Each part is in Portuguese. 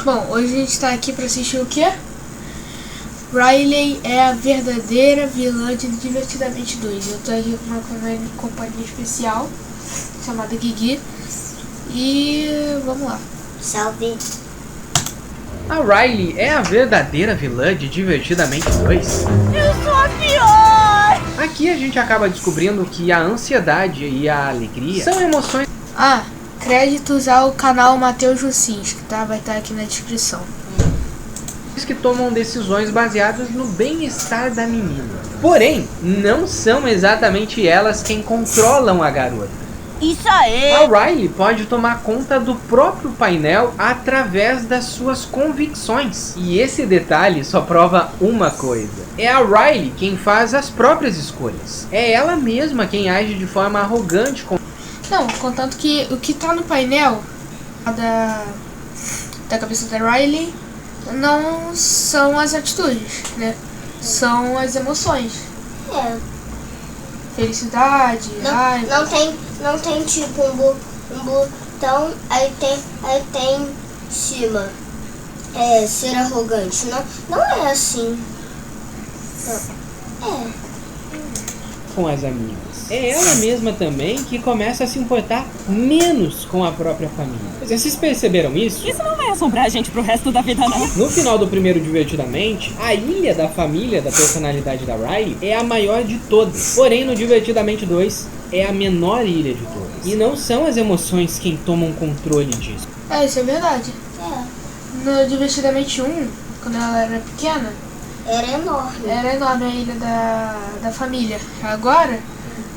Bom, hoje a gente tá aqui pra assistir o quê? Riley é a verdadeira vilã de Divertidamente 2. Eu tô aqui com uma companhia especial chamada Guigui. E vamos lá. Salve. A Riley é a verdadeira vilã de Divertidamente 2? Eu sou a pior! Aqui a gente acaba descobrindo que a ansiedade e a alegria são emoções Créditos ao canal Matheus Jussins, que vai estar aqui na descrição. que tomam decisões baseadas no bem-estar da menina. Porém, não são exatamente elas quem controlam a garota. Isso aí! A Riley pode tomar conta do próprio painel através das suas convicções. E esse detalhe só prova uma coisa. É a Riley quem faz as próprias escolhas. É ela mesma quem age de forma arrogante com... Não, contanto que o que tá no painel da cabeça da Riley não são as atitudes, né? São as emoções. É. Felicidade, raiva. Não tem tipo um botão, aí tem em cima. É, ser arrogante. Não é assim. Não. com as amigas. É ela mesma também que começa a se importar menos com a própria família. Vocês perceberam isso? Isso não vai assombrar a gente pro resto da vida, não. No final do primeiro Divertidamente, a ilha da família da personalidade da Riley é a maior de todas. Porém, no Divertidamente 2, é a menor ilha de todas. E não são as emoções quem tomam controle disso. É, isso é verdade. É. No Divertidamente 1, quando ela era pequena, Era enorme. era enorme a ilha da família. Agora,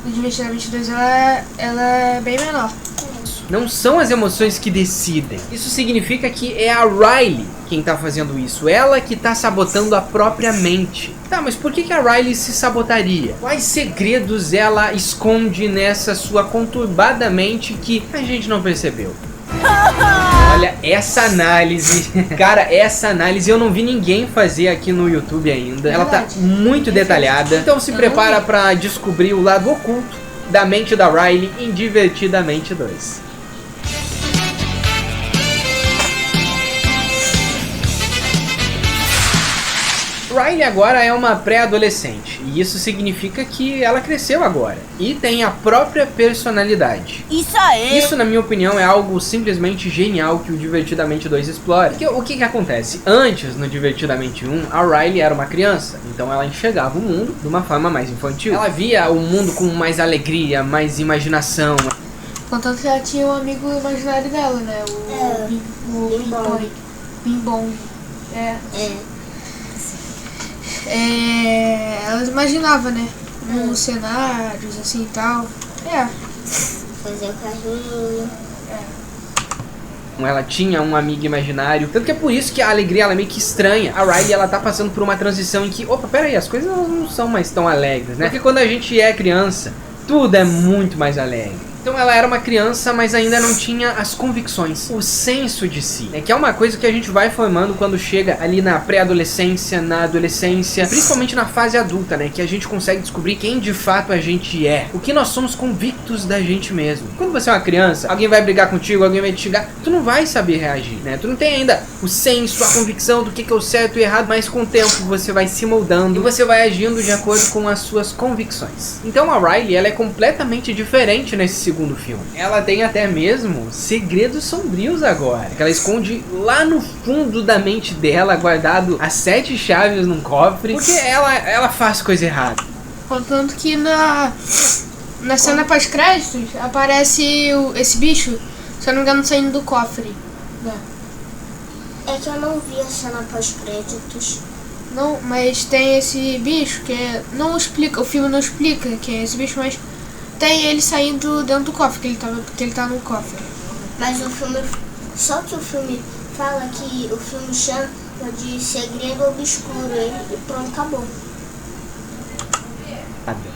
no Divertidamente 2, ela é bem menor. Não são as emoções que decidem. Isso significa que é a Riley quem tá fazendo isso. Ela que tá sabotando a própria mente. Tá, mas por que a Riley se sabotaria? Quais segredos ela esconde nessa sua conturbada mente que a gente não percebeu? Olha, essa análise, cara, essa análise eu não vi ninguém fazer aqui no YouTube ainda. Ela tá muito detalhada. Então se prepara pra descobrir o lado oculto da mente da Riley em Divertidamente 2. Riley agora é uma pré-adolescente, e isso significa que ela cresceu agora, e tem a própria personalidade. Isso aí! Isso, na minha opinião, é algo simplesmente genial que o Divertidamente 2 explora. Porque o que acontece? Antes, no Divertidamente 1, a Riley era uma criança, então ela enxergava o mundo de uma forma mais infantil. Ela via o mundo com mais alegria, mais imaginação. Contanto que ela tinha um amigo imaginário dela, né? O Bing Bong. Ela imaginava, né? Nos cenários, assim e tal. Fazer o carrinho. Ela tinha um amigo imaginário. Tanto que é por isso que a alegria ela é meio que estranha. A Riley ela tá passando por uma transição em que, opa, pera aí, as coisas não são mais tão alegres, né? Porque quando a gente é criança, tudo é muito mais alegre. Então ela era uma criança, mas ainda não tinha as convicções, o senso de si, né? Que é uma coisa que a gente vai formando quando chega ali na pré-adolescência, na adolescência, principalmente na fase adulta, né? Que a gente consegue descobrir quem de fato a gente é, o que nós somos convictos da gente mesmo. Quando você é uma criança, alguém vai brigar contigo, alguém vai te xingar, tu não vai saber reagir, né? Tu não tem ainda o senso, a convicção do que é o certo e o errado, mas com o tempo você vai se moldando e você vai agindo de acordo com as suas convicções. Então a Riley, ela é completamente diferente nesse segundo filme. Ela tem até mesmo segredos sombrios agora, que ela esconde lá no fundo da mente dela, guardado as 7 chaves num cofre, porque ela faz coisa errada. Contanto que na cena pós-créditos aparece esse bicho, se eu não me engano, saindo do cofre. É que eu não vi a cena pós-créditos. Não, mas tem esse bicho que não explica, o filme não explica que é esse bicho, mas tem ele saindo dentro do cofre, que ele tá no cofre. Mas o filme... Só que o filme fala que o filme chama de segredo obscuro e pronto, acabou.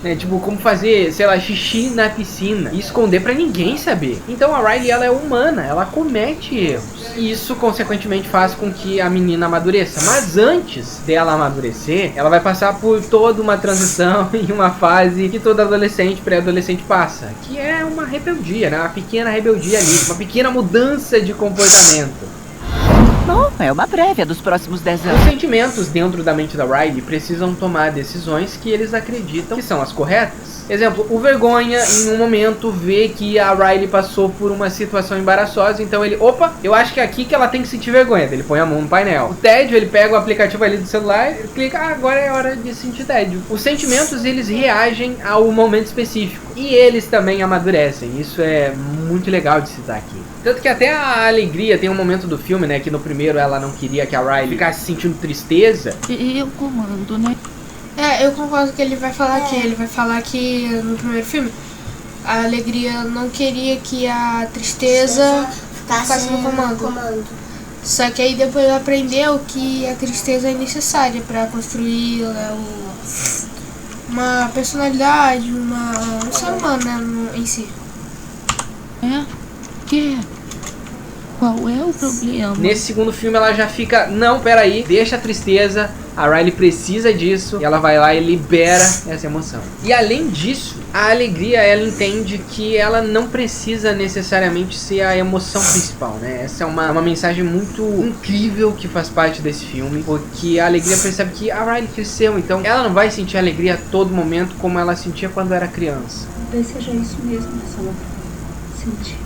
É tipo como fazer, sei lá, xixi na piscina e esconder pra ninguém saber. Então a Riley, ela é humana, ela comete erros. E isso consequentemente faz com que a menina amadureça. Mas antes dela amadurecer, ela vai passar por toda uma transição e uma fase que todo adolescente, pré-adolescente passa, que é uma rebeldia, né? Uma pequena rebeldia ali, uma pequena mudança de comportamento. Bom, é uma prévia dos próximos 10 Os anos. sentimentos dentro da mente da Riley precisam tomar decisões que eles acreditam que são as corretas. Exemplo, o Vergonha em um momento vê que a Riley passou por uma situação embaraçosa, então ele, opa, eu acho que é aqui que ela tem que sentir vergonha. Ele põe a mão no painel. O tédio, ele pega o aplicativo ali do celular, ele clica, agora é hora de sentir tédio. Os sentimentos, eles reagem ao momento específico e eles também amadurecem. Isso é muito legal de citar aqui. Tanto que até a Alegria tem um momento do filme, né, que no primeiro ela não queria que a Riley ficasse sentindo tristeza. E eu comando, né? Eu concordo que ele vai falar aqui. Ele vai falar que no primeiro filme a Alegria não queria que a tristeza ficasse no comando. Só que aí depois ela aprendeu que a tristeza é necessária para construir uma personalidade, um ser humano, né, em si. Qual é o problema? Nesse segundo filme ela já fica, não, peraí, deixa a tristeza, a Riley precisa disso, e ela vai lá e libera essa emoção. E além disso, a Alegria, ela entende que ela não precisa necessariamente ser a emoção principal, né? Essa é uma mensagem muito incrível que faz parte desse filme, porque a Alegria percebe que a Riley cresceu, então ela não vai sentir alegria a todo momento como ela sentia quando era criança. Talvez seja isso mesmo, Salvador. Sentir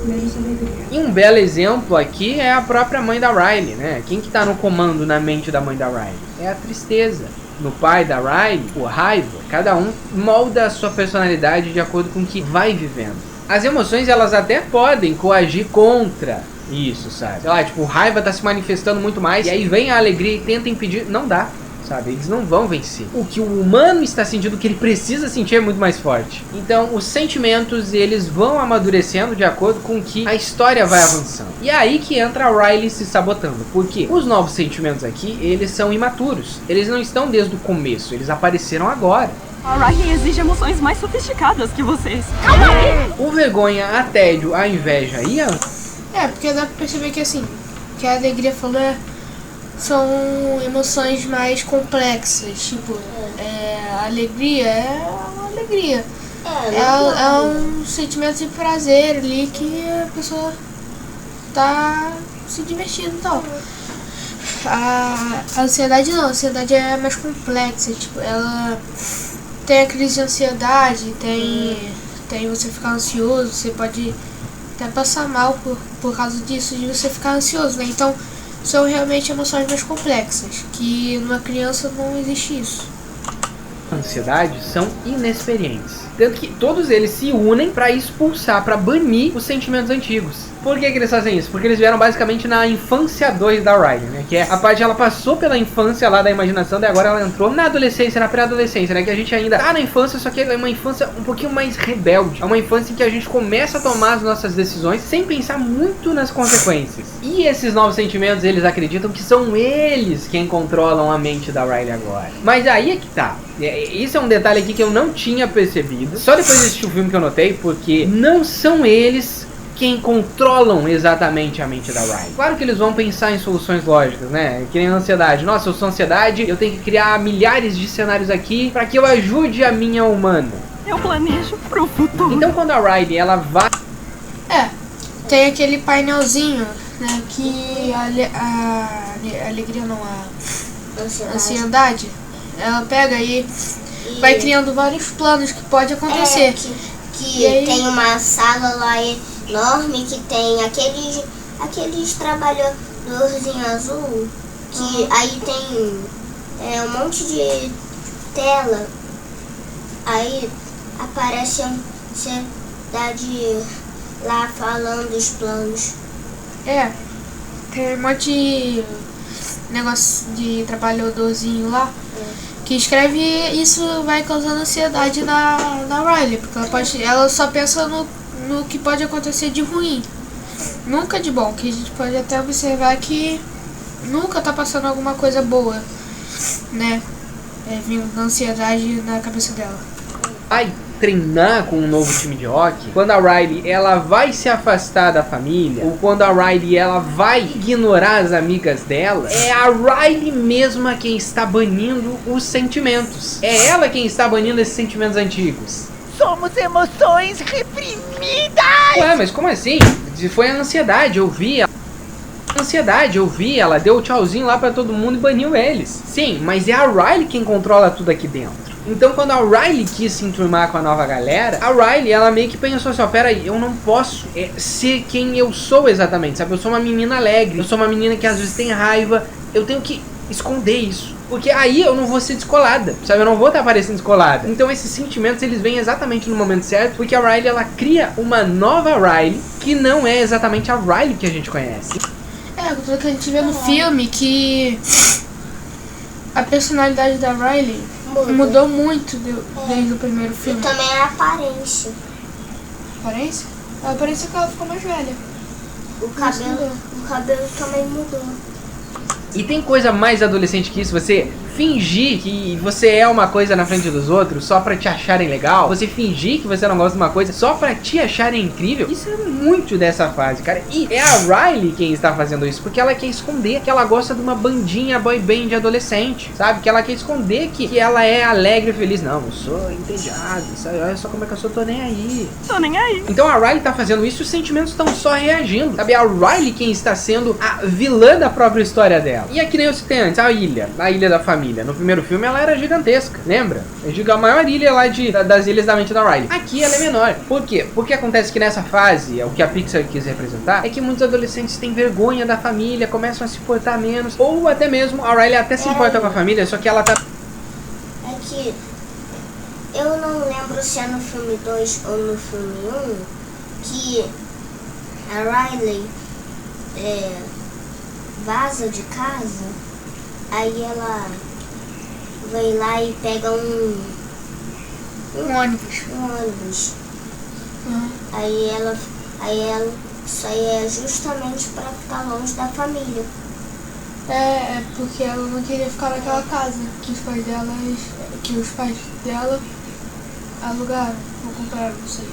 menos alegria. E um belo exemplo aqui é a própria mãe da Riley, né? Quem que tá no comando na mente da mãe da Riley? É a tristeza. No pai da Riley, o raiva. Cada um molda a sua personalidade de acordo com o que vai vivendo. As emoções, elas até podem coagir contra isso, sabe? Sei lá, tipo, o raiva tá se manifestando muito mais, e aí vem a alegria e tenta impedir. Não dá. Sabe? Eles não vão vencer. O que o humano está sentindo, o que ele precisa sentir é muito mais forte. Então, os sentimentos, eles vão amadurecendo de acordo com que a história vai avançando. E é aí que entra a Riley se sabotando. Porque os novos sentimentos aqui, eles são imaturos. Eles não estão desde o começo, eles apareceram agora. A Riley exige emoções mais sofisticadas que vocês. Calma aí! O vergonha, a tédio, a inveja e a... Porque dá pra perceber que assim, que a alegria falou são emoções mais complexas, tipo, a alegria é uma alegria. É um sentimento de prazer ali que a pessoa tá se divertindo e tal. A ansiedade não, a ansiedade é mais complexa, tipo, ela tem a crise de ansiedade, tem você ficar ansioso, você pode até passar mal por causa disso, de você ficar ansioso, né? Então, são realmente emoções mais complexas, que numa criança não existe isso. Ansiedade são inexperientes. Tanto que todos eles se unem para expulsar, para banir os sentimentos antigos. Por que eles fazem isso? Porque eles vieram basicamente na infância 2 da Riley, né? Que é a parte, ela passou pela infância lá da imaginação, daí agora ela entrou na adolescência, na pré-adolescência, né? Que a gente ainda tá na infância, só que é uma infância um pouquinho mais rebelde. É uma infância em que a gente começa a tomar as nossas decisões sem pensar muito nas consequências. E esses novos sentimentos, eles acreditam que são eles quem controlam a mente da Riley agora. Mas aí é que tá. Isso é um detalhe aqui que eu não tinha percebido. Só depois de assistir o filme que eu notei, porque não são eles quem controlam exatamente a mente da Riley. Claro que eles vão pensar em soluções lógicas, né? Que nem a ansiedade. Nossa, eu sou ansiedade, eu tenho que criar milhares de cenários aqui para que eu ajude a minha humana. Eu planejo pro futuro. Então quando a Riley, ela vai... Tem aquele painelzinho, né? Que a alegria não, a ansiedade, ela pega e vai criando vários planos que pode acontecer. Que aí... tem uma sala lá enorme que tem aqueles trabalhadorzinhos azul, que aí tem um monte de tela, aí aparece a cidade lá falando os planos. Tem um monte de negócio de trabalhadorzinho lá que escreve, e isso vai causando ansiedade na Riley, porque ela só pensa no que pode acontecer de ruim, nunca de bom, que a gente pode até observar que nunca tá passando alguma coisa boa, né? Vindo da ansiedade na cabeça dela. Vai treinar com um novo time de hockey, quando a Riley, ela vai se afastar da família, ou quando a Riley, ela vai ignorar as amigas dela, é a Riley mesma quem está banindo os sentimentos. É ela quem está banindo esses sentimentos antigos. Somos emoções reprimidas! Ué, mas como assim? Se foi a ansiedade, eu vi. ansiedade. Eu vi, ela deu o tchauzinho lá pra todo mundo e baniu eles. Sim, mas é a Riley quem controla tudo aqui dentro. Então quando a Riley quis se enturmar com a nova galera, a Riley, ela meio que pensou assim, ó, pera aí, eu não posso ser quem eu sou exatamente, sabe? Eu sou uma menina alegre, eu sou uma menina que às vezes tem raiva, eu tenho que esconder isso. Porque aí eu não vou ser descolada, sabe? Eu não vou estar parecendo descolada. Então esses sentimentos, eles vêm exatamente no momento certo, porque a Riley, ela cria uma nova Riley, que não é exatamente a Riley que a gente conhece. Tudo que a gente vê no filme, que a personalidade da Riley mudou muito desde o primeiro filme. E também a aparência. Aparência? A aparência que ela ficou mais velha. O cabelo também mudou. E tem coisa mais adolescente que isso, você fingir que você é uma coisa na frente dos outros só pra te acharem legal, você fingir que você não gosta de uma coisa só pra te acharem incrível, isso é muito dessa fase, cara. E é a Riley quem está fazendo isso, porque ela quer esconder que ela gosta de uma bandinha boy band adolescente, sabe? Que ela quer esconder que ela é alegre e feliz. Não, eu sou entediado, sabe? Olha só como é que eu sou, tô nem aí. Tô nem aí. Então a Riley tá fazendo isso e os sentimentos estão só reagindo, sabe? A Riley quem está sendo a vilã da própria história dela. E aqui nem eu citei antes, a ilha da família. No primeiro filme ela era gigantesca, lembra? A maior ilha lá das ilhas da mente da Riley. Aqui ela é menor. Por quê? Porque acontece que nessa fase, o que a Pixar quis representar, é que muitos adolescentes têm vergonha da família, começam a se portar menos, ou até mesmo, a Riley até se importa com a família, só que ela tá... É que eu não lembro se é no filme 2 ou no filme 1 que a Riley vaza de casa, aí ela vai lá e pega um ônibus. Aí ela isso aí é justamente pra ficar longe da família. É porque ela não queria ficar naquela casa que os pais dela alugaram ou compraram, não sei.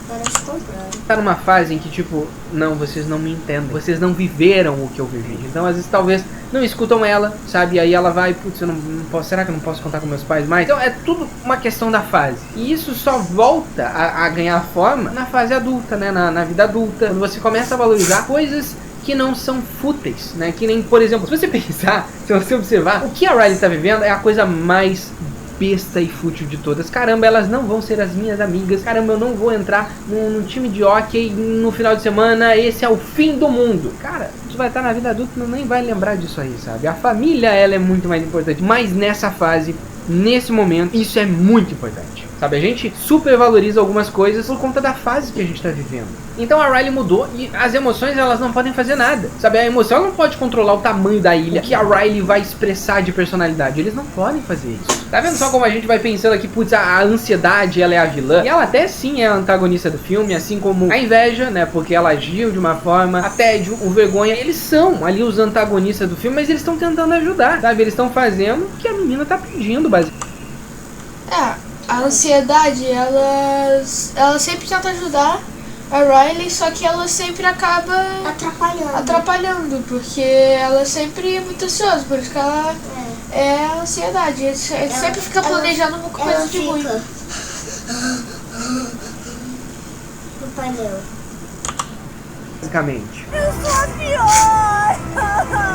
Parece compraram. Tá numa fase em que tipo, não, vocês não me entendem, vocês não viveram o que eu vivi. Então às vezes talvez não escutam ela, sabe? E aí ela vai, putz, eu não posso, será que eu não posso contar com meus pais mais? Então é tudo uma questão da fase. E isso só volta a ganhar forma na fase adulta, né? Na vida adulta, quando você começa a valorizar coisas que não são fúteis, né? Que nem, por exemplo, se você pensar, se você observar, o que a Riley tá vivendo é a coisa mais besta e fútil de todas. Caramba, elas não vão ser as minhas amigas. Caramba, eu não vou entrar num time de hóquei no final de semana. Esse é o fim do mundo. Cara, tu vai estar na vida adulta e nem vai lembrar disso aí, sabe? A família, ela é muito mais importante. Mas nessa fase, nesse momento, isso é muito importante. Sabe, a gente supervaloriza algumas coisas por conta da fase que a gente tá vivendo. Então a Riley mudou e as emoções, elas não podem fazer nada. Sabe, a emoção não pode controlar o tamanho da ilha, o que a Riley vai expressar de personalidade. Eles não podem fazer isso. Tá vendo só como a gente vai pensando aqui, putz, a ansiedade, ela é a vilã. E ela até sim é a antagonista do filme, assim como a inveja, né, porque ela agiu de uma forma, a tédio, o vergonha. Eles são ali os antagonistas do filme, mas eles estão tentando ajudar, sabe? Eles estão fazendo o que a menina tá pedindo, basicamente. A ansiedade, ela sempre tenta ajudar a Riley, só que ela sempre acaba atrapalhando, porque ela sempre é muito ansiosa, por isso que ela é a ansiedade. Ele sempre fica planejando uma coisa de ruim. No painel. Basicamente. Eu sou a pior!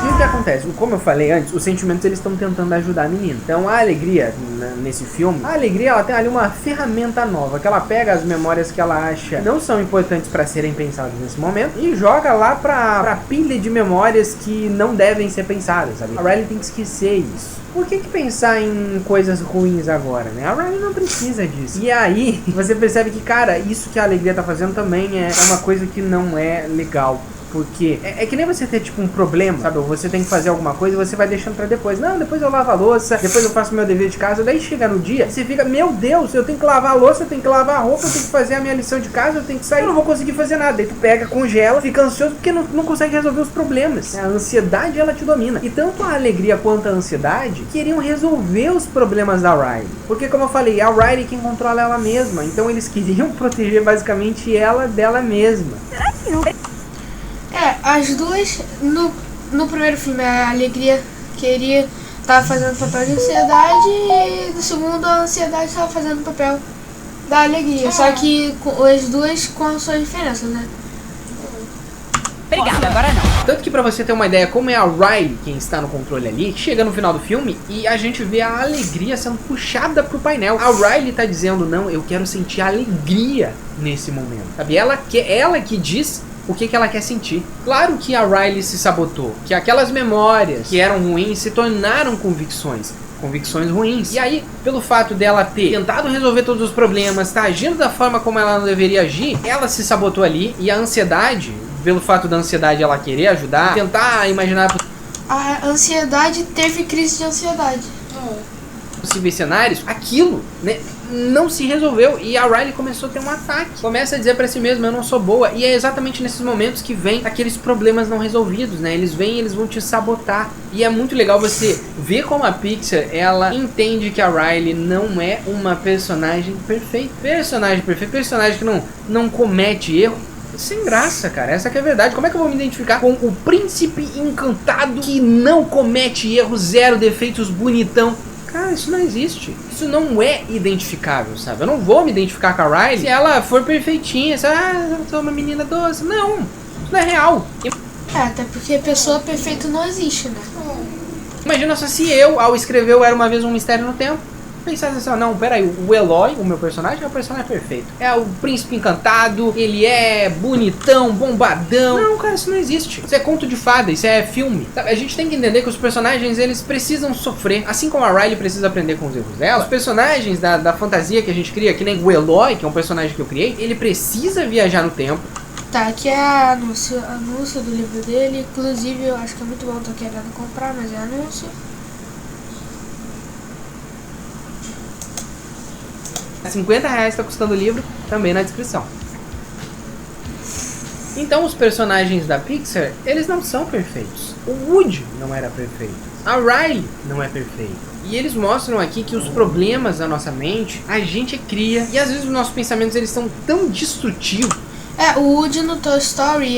E o que acontece? Como eu falei antes, os sentimentos eles estão tentando ajudar a menina. Então a alegria, nesse filme, a alegria ela tem ali uma ferramenta nova, que ela pega as memórias que ela acha que não são importantes para serem pensadas nesse momento e joga lá pra pilha de memórias que não devem ser pensadas, sabe? A Riley tem que esquecer isso. Por que pensar em coisas ruins agora, né? A Riley não precisa disso. E aí, você percebe que, cara, isso que a alegria tá fazendo também é uma coisa que não é legal. Porque é que nem você ter tipo um problema, sabe? Ou você tem que fazer alguma coisa e você vai deixando pra depois. Não, depois eu lavo a louça, depois eu faço meu dever de casa. Daí chega no dia, você fica, meu Deus, eu tenho que lavar a louça, eu tenho que lavar a roupa, eu tenho que fazer a minha lição de casa, eu tenho que sair, eu não vou conseguir fazer nada. Daí tu pega, congela, fica ansioso porque não consegue resolver os problemas. A ansiedade, ela te domina. E tanto a alegria quanto a ansiedade queriam resolver os problemas da Riley. Porque como eu falei, a Riley quem controla ela mesma. Então eles queriam proteger basicamente ela dela mesma. Será que não? As duas, no primeiro filme, a alegria tava fazendo papel de ansiedade e no segundo a ansiedade tava fazendo papel da alegria. Só que as duas com as suas diferenças, né? Obrigada, agora não. Tanto que pra você ter uma ideia como é a Riley quem está no controle ali, chega no final do filme e a gente vê a alegria sendo puxada pro painel. A Riley tá dizendo, não, eu quero sentir alegria nesse momento, sabe? Ela que diz o que ela quer sentir. Claro que a Riley se sabotou, que aquelas memórias que eram ruins se tornaram convicções ruins. E aí, pelo fato dela ter tentado resolver todos os problemas, tá agindo da forma como ela não deveria agir, ela se sabotou ali. E a ansiedade, pelo fato da ansiedade ela querer ajudar, tentar imaginar A ansiedade teve crise de ansiedade. possíveis cenários, aquilo, né, não se resolveu e a Riley começou a ter um ataque. Começa a dizer pra si mesma, eu não sou boa. E é exatamente nesses momentos que vem aqueles problemas não resolvidos, né? Eles vêm e eles vão te sabotar. E é muito legal você ver como a Pixar, ela entende que a Riley não é uma personagem perfeita. Personagem que não comete erro. Sem graça, cara. Essa que é a verdade. Como é que eu vou me identificar com o príncipe encantado que não comete erros, zero defeitos, bonitão? Cara, isso não existe. Isso não é identificável, sabe? Eu não vou me identificar com a Riley se ela for perfeitinha. Se eu sou uma menina doce. Não, isso não é real. Até porque pessoa perfeita não existe, né? Imagina só se eu, ao escrever Eu Era Uma Vez Um Mistério no Tempo, pensasse assim, não, peraí, o Eloy, o meu personagem, é um personagem perfeito. É o príncipe encantado, ele é bonitão, bombadão. Não, cara, isso não existe. Isso é conto de fada, isso é filme. Sabe? A gente tem que entender que os personagens, eles precisam sofrer. Assim como a Riley precisa aprender com os erros dela, os personagens da fantasia que a gente cria, que nem o Eloy, que é um personagem que eu criei, ele precisa viajar no tempo. Tá, aqui é a anúncio do livro dele. Inclusive, eu acho que é muito bom, tô querendo comprar, mas é anúncio. R$50 está custando o livro, também na descrição. Então os personagens da Pixar, eles não são perfeitos. O Woody não era perfeito. A Riley não é perfeita. E eles mostram aqui que os problemas da nossa mente, a gente cria. E às vezes os nossos pensamentos, eles são tão destrutivos. O Woody no Toy Story,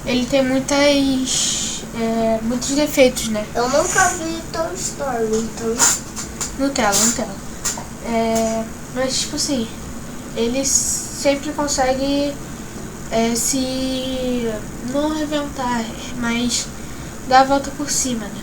ele tem muitos defeitos, né? Eu nunca vi Toy Story, então... Nutella. Mas tipo assim, ele sempre consegue se não reventar, mas dar a volta por cima, né?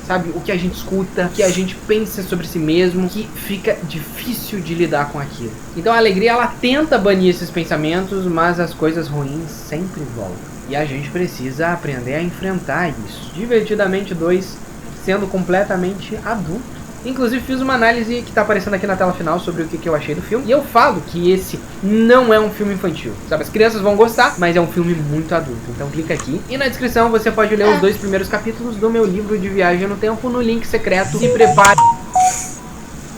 Sabe, o que a gente escuta, o que a gente pensa sobre si mesmo, que fica difícil de lidar com aquilo. Então a alegria, ela tenta banir esses pensamentos, mas as coisas ruins sempre voltam. E a gente precisa aprender a enfrentar isso. Divertidamente 2, sendo completamente adulto. Inclusive fiz uma análise que tá aparecendo aqui na tela final sobre o que eu achei do filme. E eu falo que esse não é um filme infantil. Sabe, as crianças vão gostar, mas é um filme muito adulto. Então clica aqui. E na descrição você pode ler os 2 primeiros capítulos do meu livro de Viagem no Tempo no link secreto. Se prepare.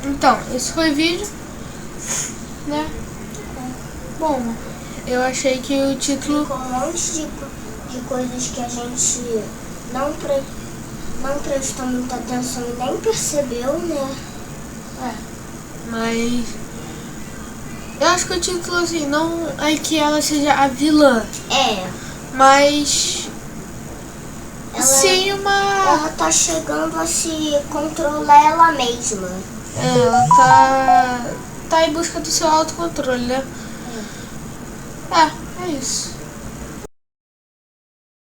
Então, esse foi o vídeo, né? Bom, eu achei que o título... Ficou um monte de coisas que a gente não prestou muita atenção e nem percebeu, né? Mas eu acho que o título, assim, não é que ela seja a vilã, mas sim Ela tá chegando a se controlar ela mesma. Ela tá em busca do seu autocontrole, né? É isso.